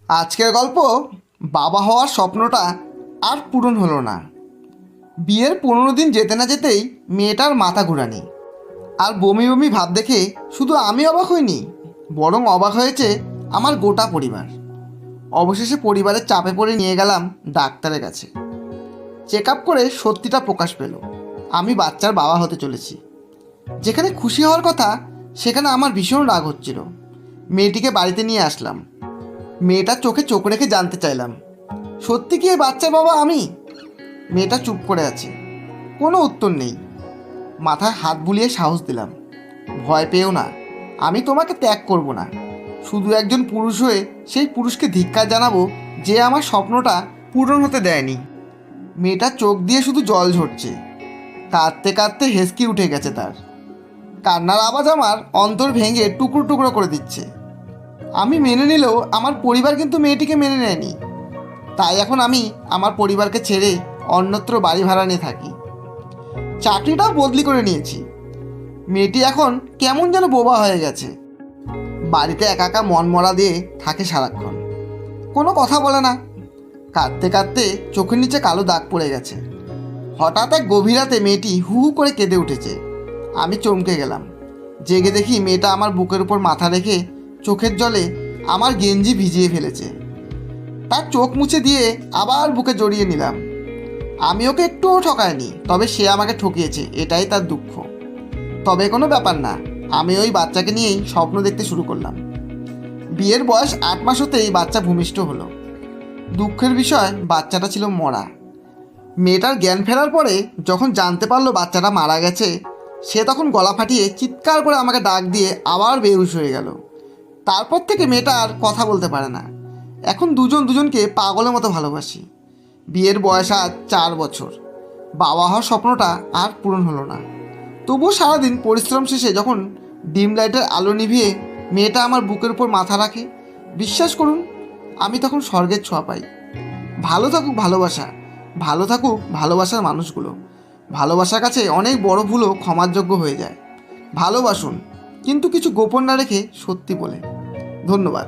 আজকের গল্প বাবা হওয়ার স্বপ্নটা আর পূরণ হলো না। বিয়ের 15 দিন যেতে না যেতেই মেয়েটার মাথা ঘুরানি আর বমি বমি ভাব দেখে শুধু আমি অবাক হইনি, বরং অবাক হয়েছে আমার গোটা পরিবার। অবশেষে পরিবারের চাপে পড়ে নিয়ে গেলাম ডাক্তারের কাছে। চেক আপ করে সত্যিটা প্রকাশ পেল, আমি বাচ্চার বাবা হতে চলেছি। যেখানে খুশি হওয়ার কথা সেখানে আমার ভীষণ রাগ হচ্ছিল। মেয়েটিকে বাড়িতে নিয়ে আসলাম। মেয়েটার চোখে চোখ রেখে জানতে চাইলাম, সত্যি কি এই বাচ্চার বাবা আমি? মেয়েটা চুপ করে আছে, কোনো উত্তর নেই। মাথায় হাত বুলিয়ে সাহস দিলাম, ভয় পেও না, আমি তোমাকে ত্যাগ করব না। শুধু একজন পুরুষ হয়ে সেই পুরুষকে ধিক্কার জানাবো যে আমার স্বপ্নটা পূরণ হতে দেয়নি। মেয়েটার চোখ দিয়ে শুধু জল ঝরছে, কাঁদতে কাঁদতে হেসকি উঠে গেছে তার। কান্নার আওয়াজ আমার অন্তর ভেঙে টুকরো টুকরো করে দিচ্ছে। আমি মেনে নিলেও আমার পরিবার কিন্তু মেয়েটিকে মেনে নেয়নি। তাই এখন আমি আমার পরিবারকে ছেড়ে অন্যত্র বাড়ি ভাড়া নিয়ে থাকি। চাকরিটাও বদলি করে নিয়েছি। মেয়েটি এখন কেমন যেন বোবা হয়ে গেছে। বাড়িতে একা একা মন মরা দিয়ে থাকে সারাক্ষণ, কোনো কথা বলে না। কাঁদতে কাঁদতে চোখের নিচে কালো দাগ পড়ে গেছে। হঠাৎ এক গভীর রাতে মেয়েটি হু হু করে কেঁদে উঠেছে। আমি চমকে গেলাম। জেগে দেখি মেয়েটা আমার বুকের উপর মাথা রেখে চোখের জলে আমার গেঞ্জি ভিজিয়ে ফেলেছে। তার চোখ মুছে দিয়ে আবার বুকে জড়িয়ে নিলাম। আমি ওকে একটুও ঠকাইনি, তবে সে আমাকে ঠকিয়েছে, এটাই তার দুঃখ। তবে কোনো ব্যাপার না, আমি ওই বাচ্চাকে নিয়েই স্বপ্ন দেখতে শুরু করলাম। বিয়ের বয়স 8 মাস হতেই বাচ্চা ভূমিষ্ঠ হলো। দুঃখের বিষয়, বাচ্চাটা ছিল মরা। মেয়েটার জ্ঞান ফেরার পরে যখন জানতে পারলো বাচ্চাটা মারা গেছে, সে তখন গলা ফাটিয়ে চিৎকার করে আমাকে ডাক দিয়ে আবার বেহুশ হয়ে গেল। তারপর থেকে মেয়েটা আর কথা বলতে পারে না। এখন দুজন দুজনকে পাগলের মতো ভালোবাসি। বিয়ের বয়স আজ 4 বছর। বাবা হওয়ার স্বপ্নটা আর পূরণ হলো না। তবুও সারাদিন পরিশ্রম শেষে যখন ডিম লাইটের আলো নিভিয়ে মেয়েটা আমার বুকের উপর মাথা রাখে, বিশ্বাস করুন আমি তখন স্বর্গের ছোঁয়া পাই। ভালো থাকুক ভালোবাসা, ভালো থাকুক ভালোবাসার মানুষগুলো। ভালোবাসার কাছে অনেক বড় ভুলও ক্ষমার যোগ্য হয়ে যায়। ভালোবাসুন, কিন্তু কিছু গোপন না রেখে সত্যি বলে। ধন্যবাদ।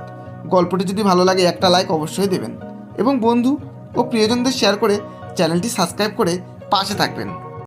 গল্পটি যদি ভালো লাগে একটা লাইক অবশ্যই দেবেন এবং বন্ধু ও প্রিয়জনদের শেয়ার করে চ্যানেলটি সাবস্ক্রাইব করে পাশে থাকবেন।